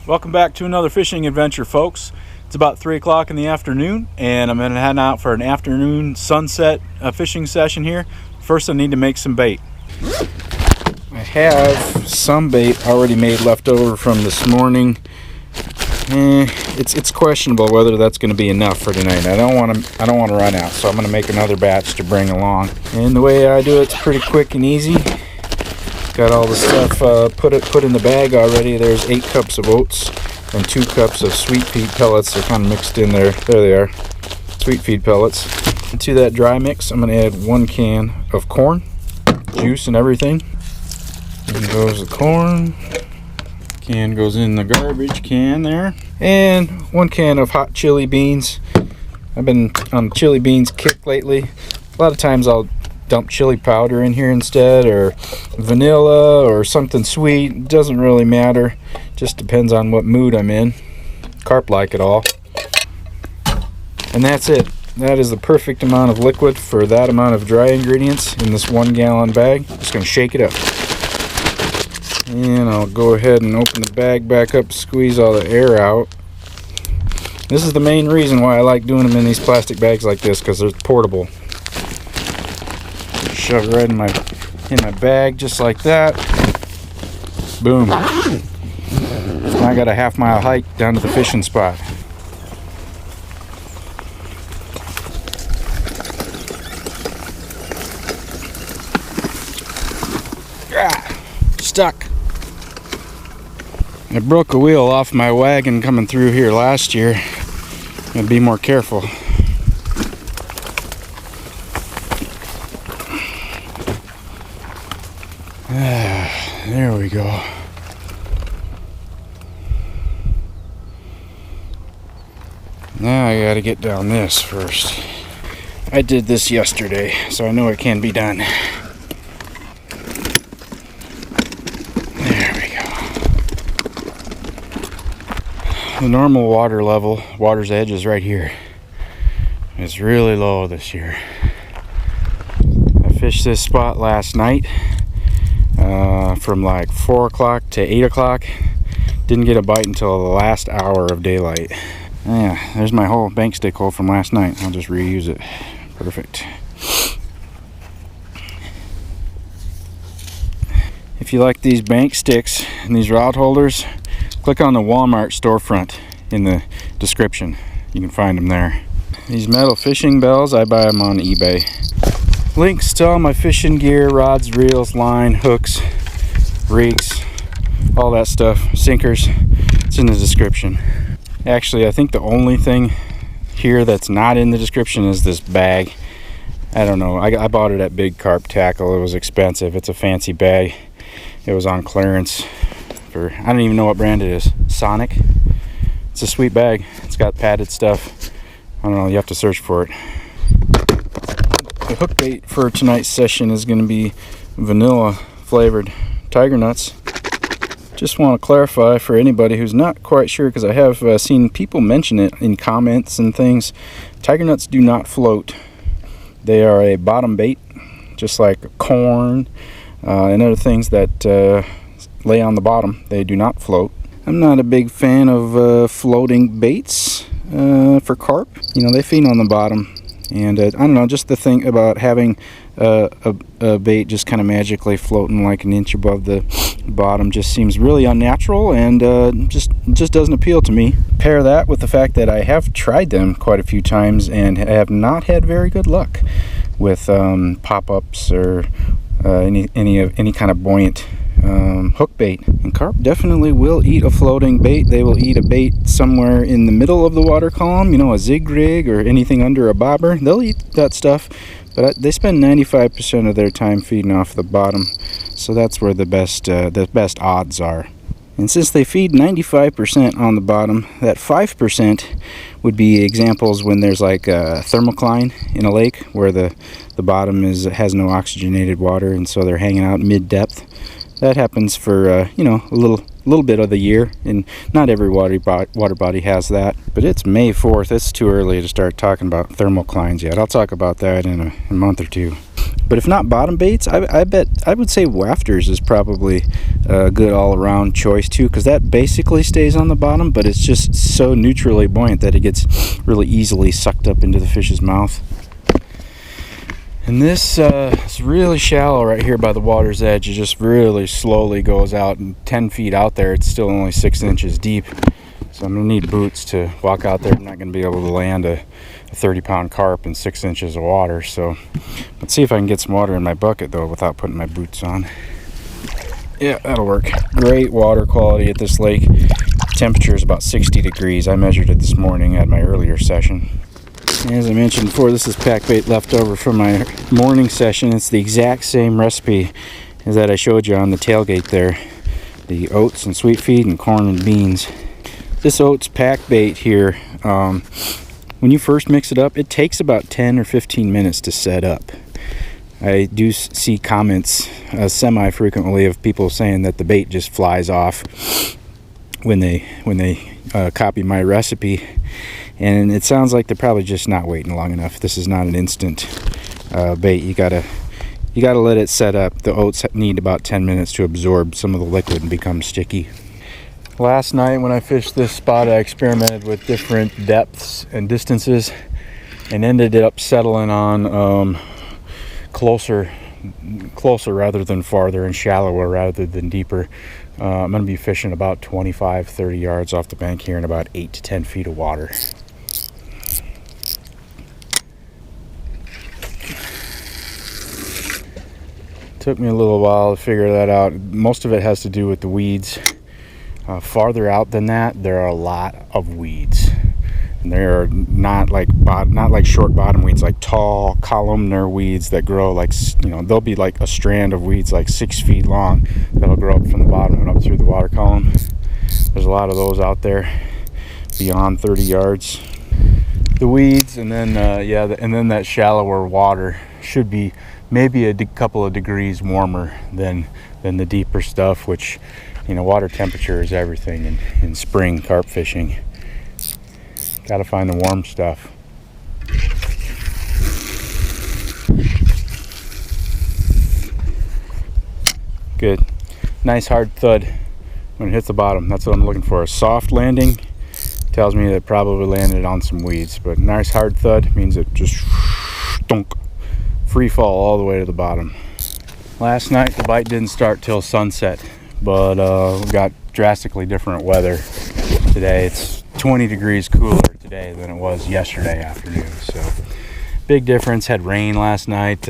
Welcome back to another fishing adventure, folks. It's about 3 o'clock in the afternoon and I'm gonna head out for an afternoon sunset fishing session here. First I need to make some bait. I have some bait already made left over from this morning. It's questionable whether that's going to be enough for tonight. I don't want to run out, so I'm going to make another batch to bring along. And the way I do it's pretty quick and easy. Got all the stuff put in the bag already. There's 8 cups of oats and 2 cups of sweet feed pellets. They're kind of mixed in there. There they are, sweet feed pellets. And to that dry mix, I'm going to add 1 can of corn, juice and everything. There goes the corn. Can goes in the garbage can there. And 1 can of hot chili beans. I've been on chili beans kick lately. A lot of times I'll dump chili powder in here instead, or vanilla or something sweet. It doesn't really matter. Just depends on what mood I'm in. Carp like it all. And that's it. That is the perfect amount of liquid for that amount of dry ingredients in this 1 gallon bag. Just gonna shake it up. And I'll go ahead and open the bag back up, squeeze all the air out. This is the main reason why I like doing them in these plastic bags like this, because they're portable. Shove it right in my bag just like that. Boom. Now I got a half-mile hike down to the fishing spot. Stuck. I broke a wheel off my wagon coming through here last year. I'll be more careful. There we go. Now I gotta get down this first. I did this yesterday, so I know it can be done. The normal water level, water's edge is right here. It's really low this year. I fished this spot last night from like 4 o'clock to 8 o'clock. Didn't get a bite until the last hour of daylight. Yeah, there's my whole bank stick hole from last night. I'll just reuse it. Perfect. If you like these bank sticks and these rod holders, click on the Walmart storefront in the description. You can find them there. These metal fishing bells, I buy them on eBay. Links to all my fishing gear, rods, reels, line, hooks, rigs, all that stuff, sinkers, it's in the description. Actually, I think the only thing here that's not in the description is this bag. I don't know, I bought it at Big Carp Tackle. It was expensive. It's a fancy bag. It was on clearance. I don't even know what brand it is. Sonic. It's a sweet bag. It's got padded stuff. I don't know, you have to search for it. The hook bait for tonight's session is going to be vanilla flavored tiger nuts. Just want to clarify for anybody who's not quite sure, because I have seen people mention it in comments and things. Tiger nuts do not float. They are a bottom bait, just like corn and other things that lay on the bottom. They do not float. I'm not a big fan of floating baits for carp. You know, they feed on the bottom, and I don't know, just the thing about having a bait just kind of magically floating like an inch above the bottom just seems really unnatural, and just doesn't appeal to me. Pair that with the fact that I have tried them quite a few times and have not had very good luck with pop-ups or any kind of buoyant hook bait. And carp definitely will eat a floating bait. They will eat a bait somewhere in the middle of the water column, you know, a zig rig or anything under a bobber. They'll eat that stuff, but they spend 95% of their time feeding off the bottom, so that's where the best odds are. And since they feed 95% on the bottom, that 5% would be examples when there's like a thermocline in a lake where the bottom has no oxygenated water, and so they're hanging out mid-depth. That happens for you know, a little bit of the year, and not every water body has that. But it's May 4th. It's too early to start talking about thermoclines yet. I'll talk about that in a month or two. But if not bottom baits, I bet I would say wafters is probably a good all-around choice too, because that basically stays on the bottom, but it's just so neutrally buoyant that it gets really easily sucked up into the fish's mouth. And this is really shallow right here by the water's edge. It just really slowly goes out, and 10 feet out there, it's still only 6 inches deep. So I'm gonna need boots to walk out there. I'm not gonna be able to land a 30-pound carp in 6 inches of water. So let's see if I can get some water in my bucket though without putting my boots on. Yeah, that'll work. Great water quality at this lake. Temperature is about 60 degrees. I measured it this morning at my earlier session. As I mentioned before, this is pack bait left over from my morning session. It's the exact same recipe as that I showed you on the tailgate there. The oats and sweet feed and corn and beans. This oats pack bait here, when you first mix it up, it takes about 10 or 15 minutes to set up. I do see comments semi-frequently of people saying that the bait just flies off when they copy my recipe, and it sounds like they're probably just not waiting long enough. This is not an instant bait. You gotta let it set up. The oats need about 10 minutes to absorb some of the liquid and become sticky. Last night when I fished this spot, I experimented with different depths and distances and ended up settling on closer rather than farther, and shallower rather than deeper. I'm going to be fishing about 25-30 yards off the bank here in about 8 to 10 feet of water. Took me a little while to figure that out. Most of it has to do with the weeds. Farther out than that, there are a lot of weeds, and they are not like short bottom weeds, like tall columnar weeds that grow like, they'll be like a strand of weeds like 6 feet long that'll grow up from the bottom and up through the water column. There's a lot of those out there beyond 30 yards. The weeds, and then and then that shallower water should be maybe a couple of degrees warmer than the deeper stuff, which, water temperature is everything in spring carp fishing. Got to find the warm stuff. Good. Nice hard thud when it hits the bottom. That's what I'm looking for. A soft landing tells me that it probably landed on some weeds, but nice hard thud means it just stunk. Free fall all the way to the bottom. Last night the bite didn't start till sunset, but we got drastically different weather today. It's 20 degrees cooler today than it was yesterday afternoon, so big difference. Had rain last night.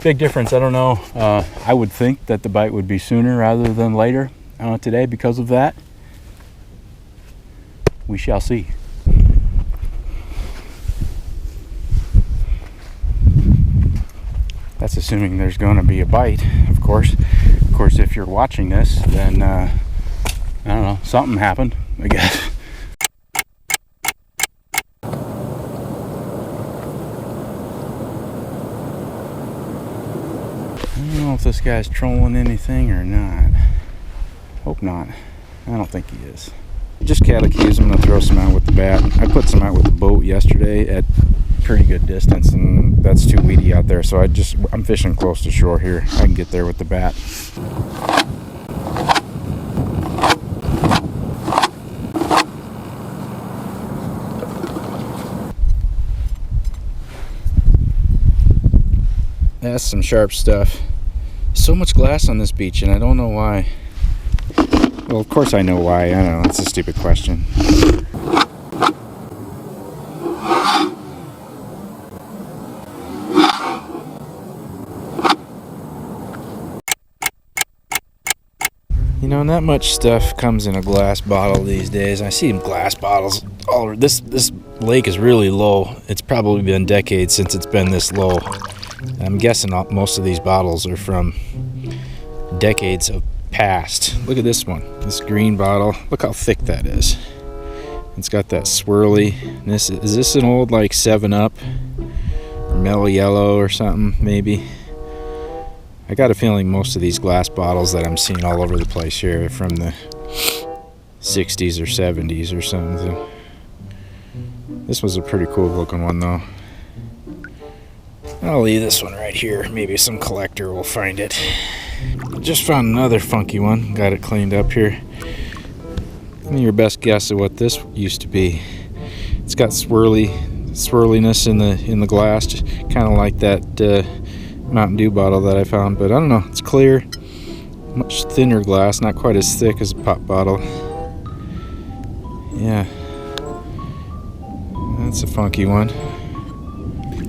Big difference. I don't know, I would think that the bite would be sooner rather than later today because of that. We shall see. That's assuming there's going to be a bite, of course. Of course, if you're watching this, then I don't know, something happened, I guess. I don't know if this guy's trolling anything or not. Hope not. I don't think he is. Just catechism. I'm going to throw some out with the bat. I put some out with the boat yesterday at pretty good distance, and that's too weedy out there, so I'm fishing close to shore here. I can get there with the bat. That's some sharp stuff. So much glass on this beach, and I don't know why. Well, of course I know why. I don't know, that's a stupid question. Not much stuff comes in a glass bottle these days. I see glass bottles all over. This lake is really low. It's probably been decades since it's been this low. I'm guessing most of these bottles are from decades of past. Look at this one. This green bottle. Look how thick that is. It's got that swirly. Is this an old like 7-Up or Mellow Yellow or something maybe? I got a feeling most of these glass bottles that I'm seeing all over the place here are from the 60s or 70s or something. This was a pretty cool looking one though. I'll leave this one right here. Maybe some collector will find it. Just found another funky one. Got it cleaned up here. Give me your best guess of what this used to be. It's got swirliness in the glass, just kind of like that Mountain Dew bottle that I found. But I don't know. It's clear, much thinner glass, not quite as thick as a pop bottle. Yeah, that's a funky one.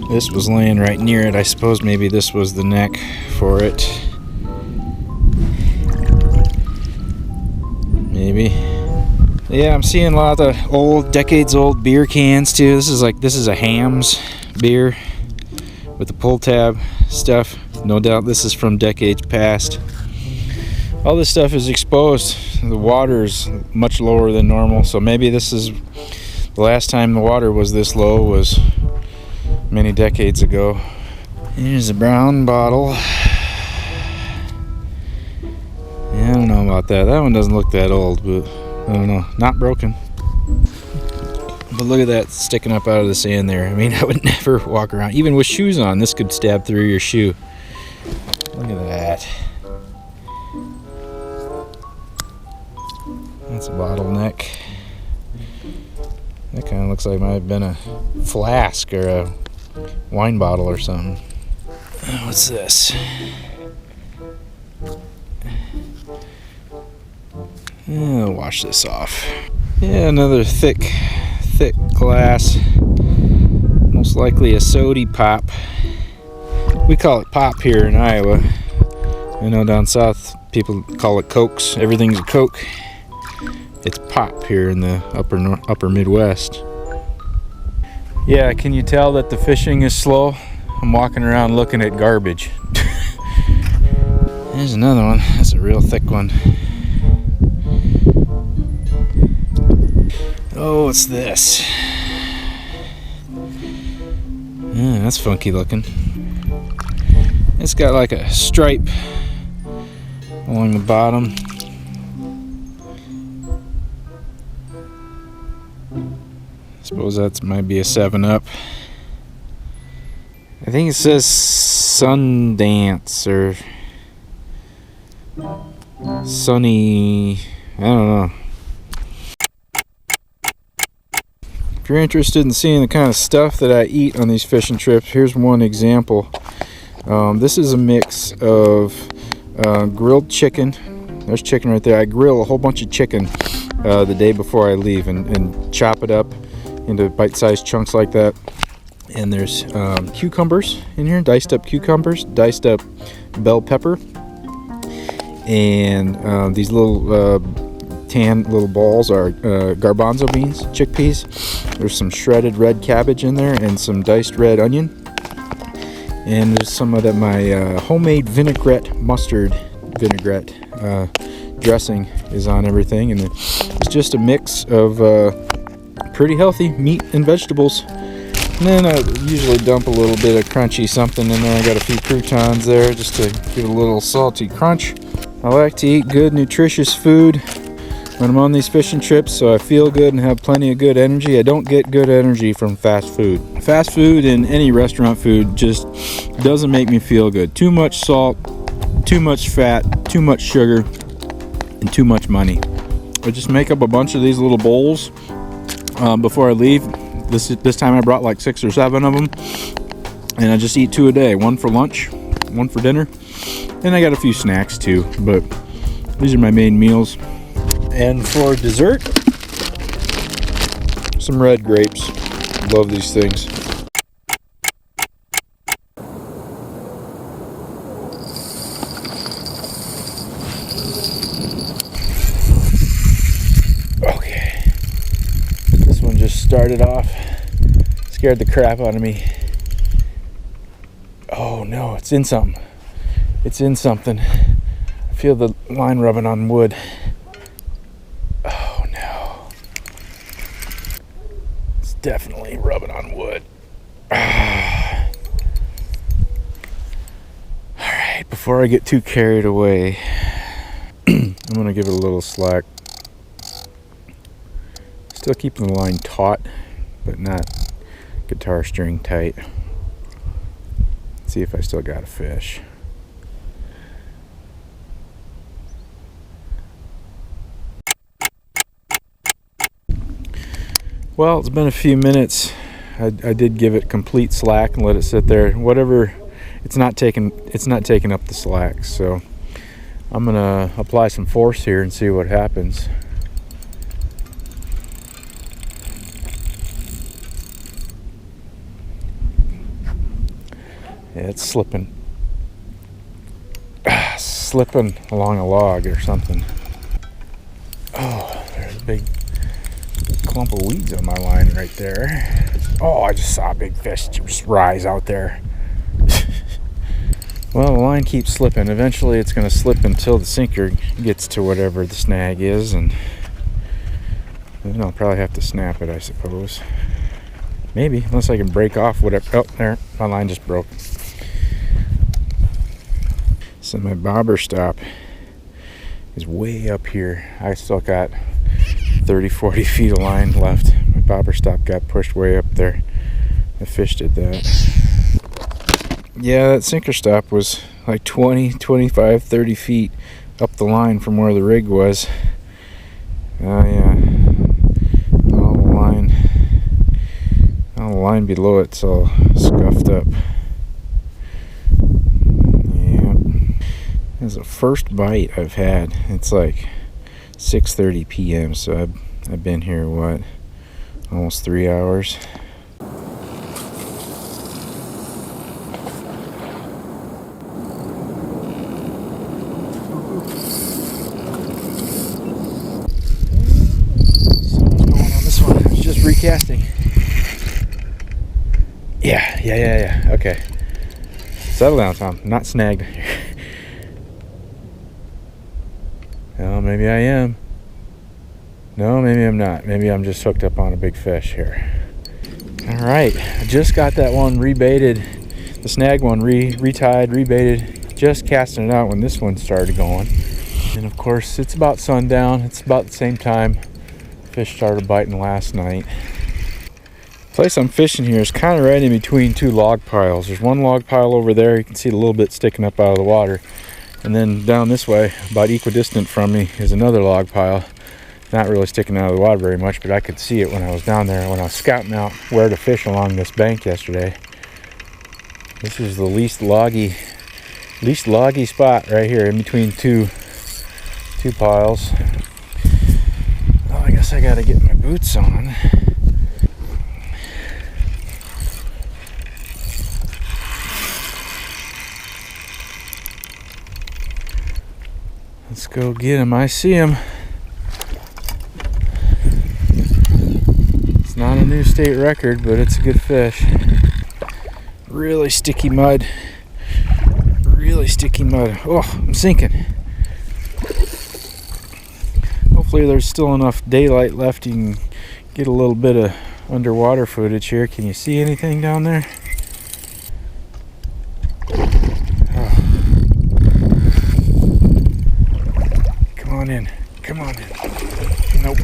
This was laying right near it. I suppose maybe this was the neck for it. Maybe. Yeah, I'm seeing a lot of old, decades-old beer cans too. This is a Hamm's beer with the pull tab stuff. No doubt this is from decades past. All this stuff is exposed. The water is much lower than normal, so maybe this is the last time the water was this low was many decades ago. Here's a brown bottle. Yeah, I don't know about that. That one doesn't look that old, but I don't know. Not broken. But look at that sticking up out of the sand there. I mean, I would never walk around. Even with shoes on, this could stab through your shoe. Look at that. That's a bottleneck. That kind of looks like it might have been a flask or a wine bottle or something. What's this? I'll wash this off. Yeah, another thick glass. Most likely a sody pop. We call it pop here in Iowa. I know down south people call it Cokes. Everything's a Coke. It's pop here in the upper Midwest. Yeah, can you tell that the fishing is slow? I'm walking around looking at garbage. There's another one. That's a real thick one. Oh, what's this? Yeah, that's funky looking. It's got like a stripe along the bottom. Suppose that might be a 7-Up. I think it says Sundance or Sunny. I don't know. If you're interested in seeing the kind of stuff that I eat on these fishing trips, here's one example. This is a mix of grilled chicken. There's chicken right there. I grill a whole bunch of chicken the day before I leave and chop it up into bite-sized chunks like that. And there's cucumbers in here, diced up cucumbers, diced up bell pepper, and these little tan little balls are garbanzo beans, chickpeas. There's some shredded red cabbage in there and some diced red onion. And there's some of my homemade mustard vinaigrette dressing is on everything. And it's just a mix of pretty healthy meat and vegetables. And then I usually dump a little bit of crunchy something in there. I got a few croutons there just to give it a little salty crunch. I like to eat good, nutritious food when I'm on these fishing trips, so I feel good and have plenty of good energy. I don't get good energy from fast food. Fast food and any restaurant food just doesn't make me feel good. Too much salt, too much fat, too much sugar, and too much money. I just make up a bunch of these little bowls before I leave. This time I brought like 6 or 7 of them, and I just eat 2 a day. 1 for lunch, 1 for dinner, and I got a few snacks too, but these are my main meals. And for dessert, some red grapes. Love these things. Okay. This one just started off. Scared the crap out of me. Oh no, it's in something. It's in something. I feel the line rubbing on wood. Oh no. It's definitely rubbing on wood. Alright, before I get too carried away, I'm going to give it a little slack. Still keeping the line taut, but not guitar string tight. see if I still got a fish. Well, it's been a few minutes. I did give it complete slack and let it sit there. Whatever, it's not taking up the slack. So I'm gonna apply some force here and see what happens. Yeah, it's slipping along a log or something. Oh, there's a big clump of weeds on my line right there. Oh, I just saw a big fish just rise out there. Well, the line keeps slipping. Eventually it's going to slip until the sinker gets to whatever the snag is, and then I'll probably have to snap it, I suppose. Maybe, unless I can break off whatever. Oh, there, my line just broke. So my bobber stop is way up here. I still got 30-40 feet of line left. My bobber stop got pushed way up there. The fish did that. Yeah, that sinker stop was like 20, 25, 30 feet up the line from where the rig was. Yeah. All the line below it's all scuffed up. This is the first bite I've had. It's like 6:30 p.m. so I've been here, what, almost 3 hours. So what's going on this one? It's just recasting. Yeah. Okay. Settle down, Tom. Not snagged. Well, maybe I am. No, maybe I'm not. Maybe I'm just hooked up on a big fish here. Alright, I just got that one rebaited. The snag one retied, rebaited. Just casting it out when this one started going. And of course, it's about sundown. It's about the same time fish started biting last night. The place I'm fishing here is kind of right in between two log piles. There's one log pile over there. You can see it a little bit sticking up out of the water. And then down this way, about equidistant from me, is another log pile. Not really sticking out of the water very much, but I could see it when I was down there, when I was scouting out where to fish along this bank yesterday. This is the least loggy spot right here in between two piles. Well, I guess I gotta get my boots on. Let's go get him. I see him. It's not a new state record, but it's a good fish. Really sticky mud. Oh, I'm sinking. Hopefully there's still enough daylight left you can get a little bit of underwater footage here. Can you see anything down there? Come on in. Nope.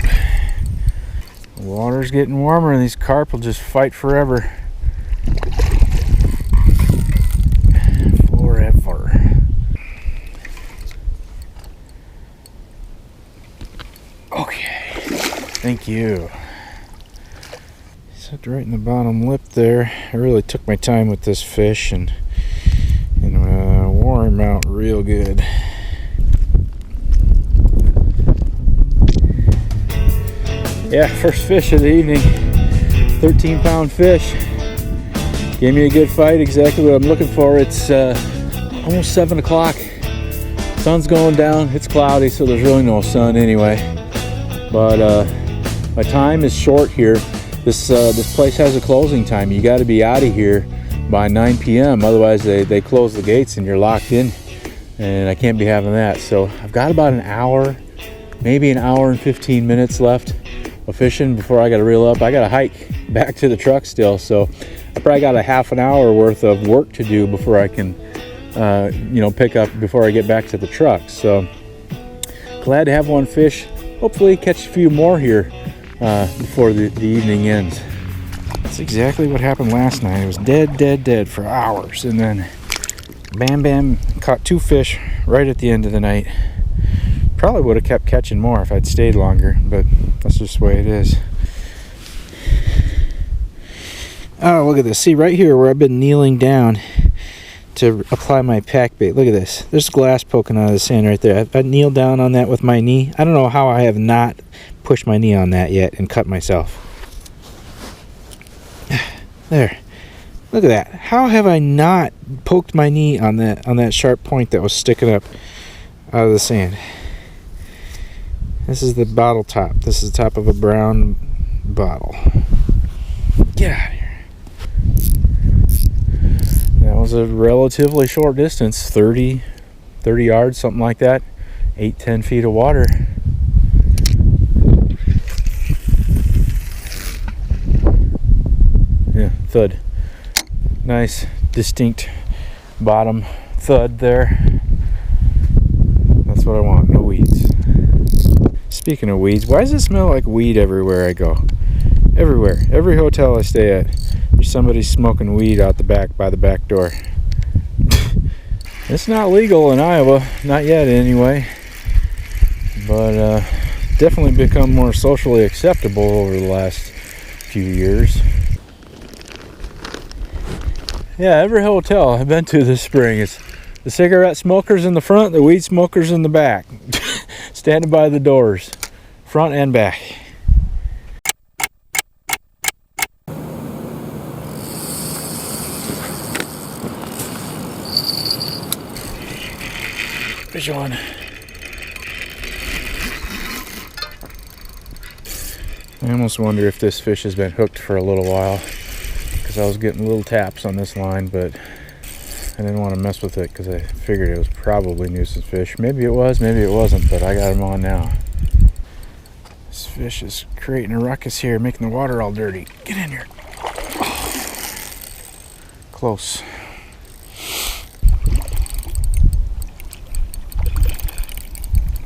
The water's getting warmer and these carp will just fight forever. Okay. Thank you. Set right in the bottom lip there. I really took my time with this fish and wore him out real good. Yeah, first fish of the evening, 13-pound fish. Gave me a good fight, exactly what I'm looking for. It's almost 7 o'clock. Sun's going down, it's cloudy, so there's really no sun anyway. But my time is short here. This place has a closing time. You got to be out of here by 9 p.m. Otherwise they close the gates and you're locked in, and I can't be having that. So I've got about an hour, maybe an hour and 15 minutes left of fishing before I got to reel up. I got to hike back to the truck still, so I probably got a half an hour worth of work to do before I can pick up before I get back to the truck. So glad to have one fish. Hopefully catch a few more here before the evening ends. That's exactly what happened last night. It was dead for hours, and then Bam Bam caught 2 fish right at the end of the night. Probably would have kept catching more if I'd stayed longer, but that's just the way it is. Oh, look at this. See, right here where I've been kneeling down to apply my pack bait. Look at this. There's glass poking out of the sand right there. I kneeled down on that with my knee. I don't know how I have not pushed my knee on that yet and cut myself. There. Look at that. How have I not poked my knee on that sharp point that was sticking up out of the sand? This is the bottle top. This is the top of a brown bottle. Get out of here. That was a relatively short distance, 30 yards, something like that. 8-10 feet of water. Yeah, thud. Nice, distinct bottom thud there. That's what I want, no weeds. Speaking of weeds, why does it smell like weed everywhere I go? Everywhere. Every hotel I stay at, there's somebody smoking weed out the back by the back door. It's not legal in Iowa, not yet anyway, but definitely become more socially acceptable over the last few years. Yeah, every hotel I've been to this spring is the cigarette smokers in the front, the weed smokers in the back, standing by the doors, front and back. Fish on. I almost wonder if this fish has been hooked for a little while, because I was getting little taps on this line, but I didn't want to mess with it because I figured it was probably nuisance fish. Maybe it was, maybe it wasn't, but I got him on now. This fish is creating a ruckus here, making the water all dirty. Get in here. Oh. Close.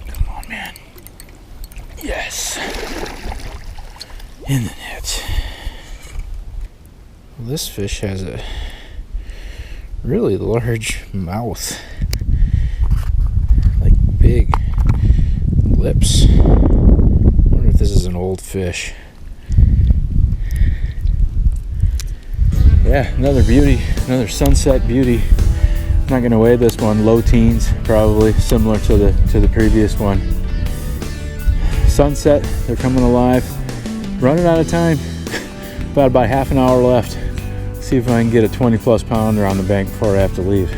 Come on, man. Yes. In the net. Well, this fish has a really large mouth, like big lips. I wonder if this is an old fish. Yeah, another beauty, another sunset beauty. I'm not gonna weigh this one, low teens, probably similar to the previous one. Sunset, they're coming alive. Running out of time. About half an hour left. See if I can get a 20+ pounder on the bank before I have to leave.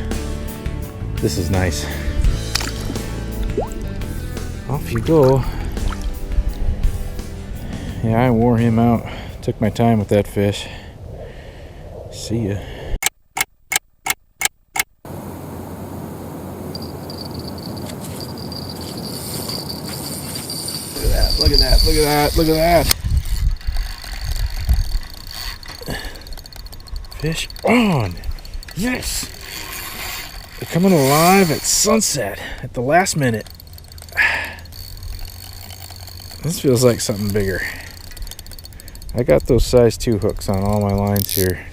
This is nice. Off you go. Yeah, I wore him out. Took my time with that fish. See ya. Look at that, look at that, look at that. Fish on. Yes. They're coming alive at sunset at the last minute. This feels like something bigger. I got those size 2 hooks on all my lines here,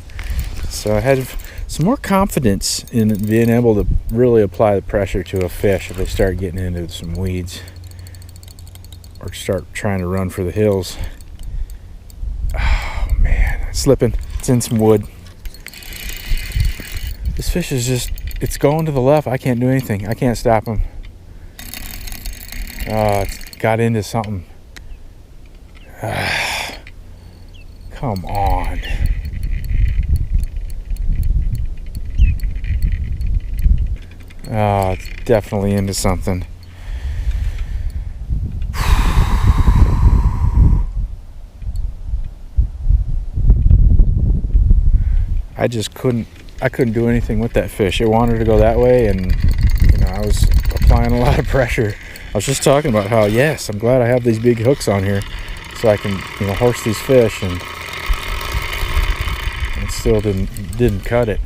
so I had some more confidence in being able to really apply the pressure to a fish if they start getting into some weeds or start trying to run for the hills. Oh man, it's slipping. It's in some wood. This fish is just, it's going to the left. I can't do anything. I can't stop him. It's got into something. Come on. Oh, it's definitely into something. I couldn't do anything with that fish. It wanted to go that way, and I was applying a lot of pressure. I was just talking about how, yes, I'm glad I have these big hooks on here so I can horse these fish, and it still didn't cut it.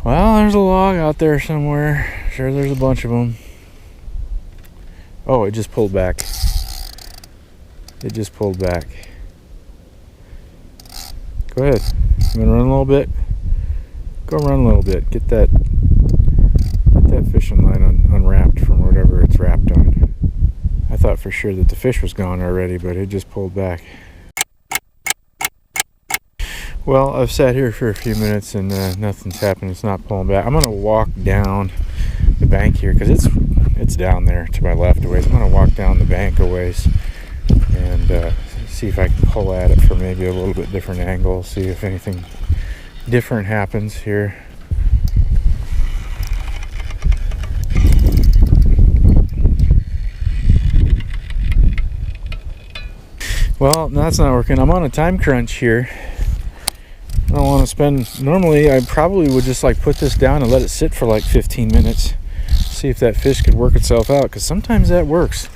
Well, there's a log out there somewhere. Sure, there's a bunch of them. Oh, it just pulled back. It just pulled back. Go ahead. You want to run a little bit? Go run a little bit. Get that that fishing line unwrapped from whatever it's wrapped on. I thought for sure that the fish was gone already, but it just pulled back. Well, I've sat here for a few minutes and nothing's happened. It's not pulling back. I'm gonna walk down the bank here because it's down there to my left a ways. I'm gonna walk down the bank a ways and see if I can pull at it from maybe a little bit different angle. See if anything different happens here. Well, that's not working. I'm on a time crunch here. I don't want to spend, normally I probably would just like put this down and let it sit for like 15 minutes. See if that fish could work itself out, because sometimes that works.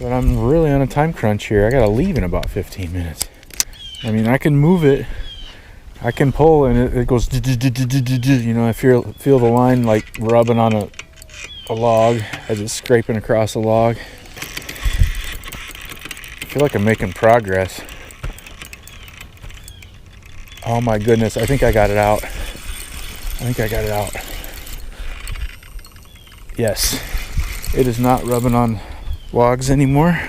But I'm really on a time crunch here. I gotta leave in about 15 minutes. I mean, I can move it, I can pull, and it goes, you know, I feel the line like rubbing on a log as it's scraping across a log. I feel like I'm making progress. Oh my goodness, I think I got it out. Yes, it is not rubbing on logs anymore.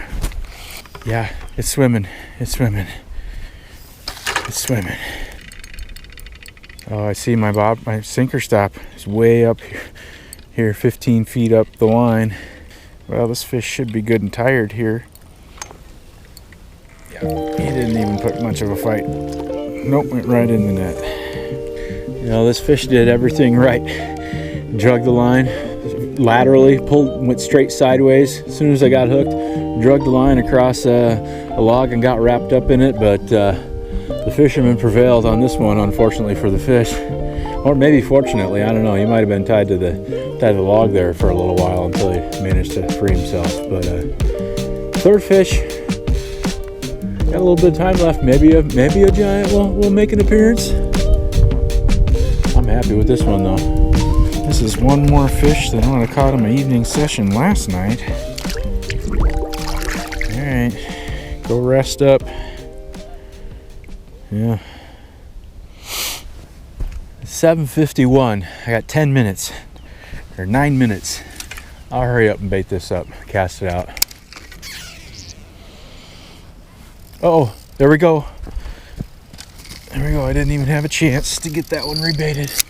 Yeah, it's swimming. Oh, I see my sinker stop is way up here, 15 feet up the line. Well, this fish should be good and tired here. Yeah, he didn't even put much of a fight. Nope, went right in the net. You know, this fish did everything right. Drug the line laterally, went straight sideways. As soon as I got hooked, drug the line across a log and got wrapped up in it, but the fisherman prevailed on this one, unfortunately for the fish. Or maybe fortunately, I don't know. He might have been tied to the log there for a little while until he managed to free himself. But third fish, got a little bit of time left. Maybe a giant will make an appearance. I'm happy with this one though. This is one more fish than what I caught in my evening session last night. All right, go rest up. Yeah. 7:51. I got 10 minutes or 9 minutes. I'll hurry up and bait this up, cast it out. Oh, there we go. There we go. I didn't even have a chance to get that one rebaited.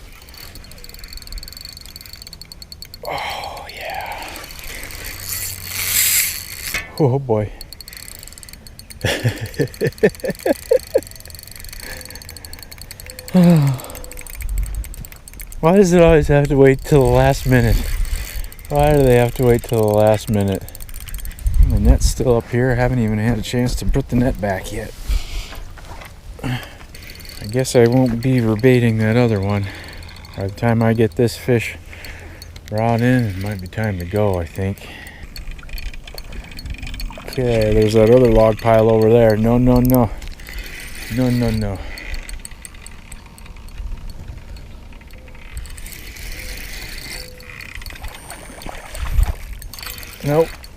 Oh, yeah. Oh, boy. Why does it always have to wait till the last minute? Why do they have to wait till the last minute? The net's still up here. I haven't even had a chance to put the net back yet. I guess I won't be rebaiting that other one. By the time I get this fish brought in, it might be time to go, I think. Okay, there's that other log pile over there. No.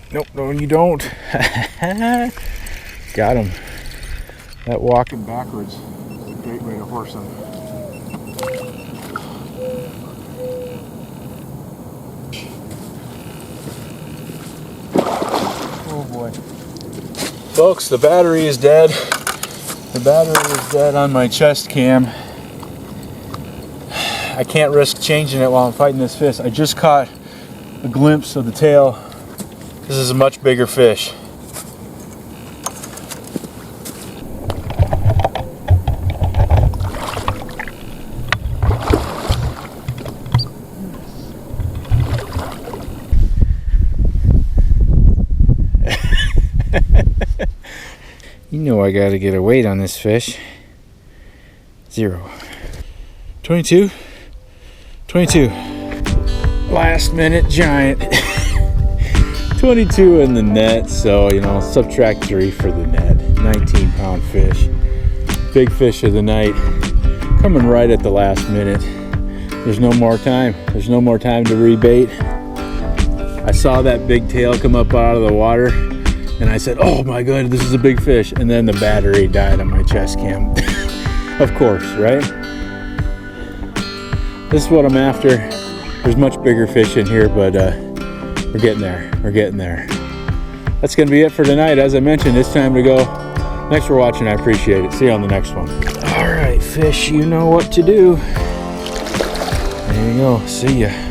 Nope, no, you don't. Got him. That walking backwards is a great way to horse him. Oh boy. Folks, the battery is dead. The battery is dead on my chest cam. I can't risk changing it while I'm fighting this fish. I just caught a glimpse of the tail. This is a much bigger fish. You know I gotta get a weight on this fish. 0. 22. Last minute giant. 22 in the net, so you know, subtract 3 for the net. 19-pound fish. Big fish of the night. Coming right at the last minute. There's no more time. There's no more time to rebait. I saw that big tail come up out of the water and I said, oh my god, this is a big fish. And then the battery died on my chest cam. Of course, right? This is what I'm after. There's much bigger fish in here, but we're getting there. We're getting there. That's going to be it for tonight. As I mentioned, it's time to go. Thanks for watching. I appreciate it. See you on the next one. All right, fish, you know what to do. There you go. See ya.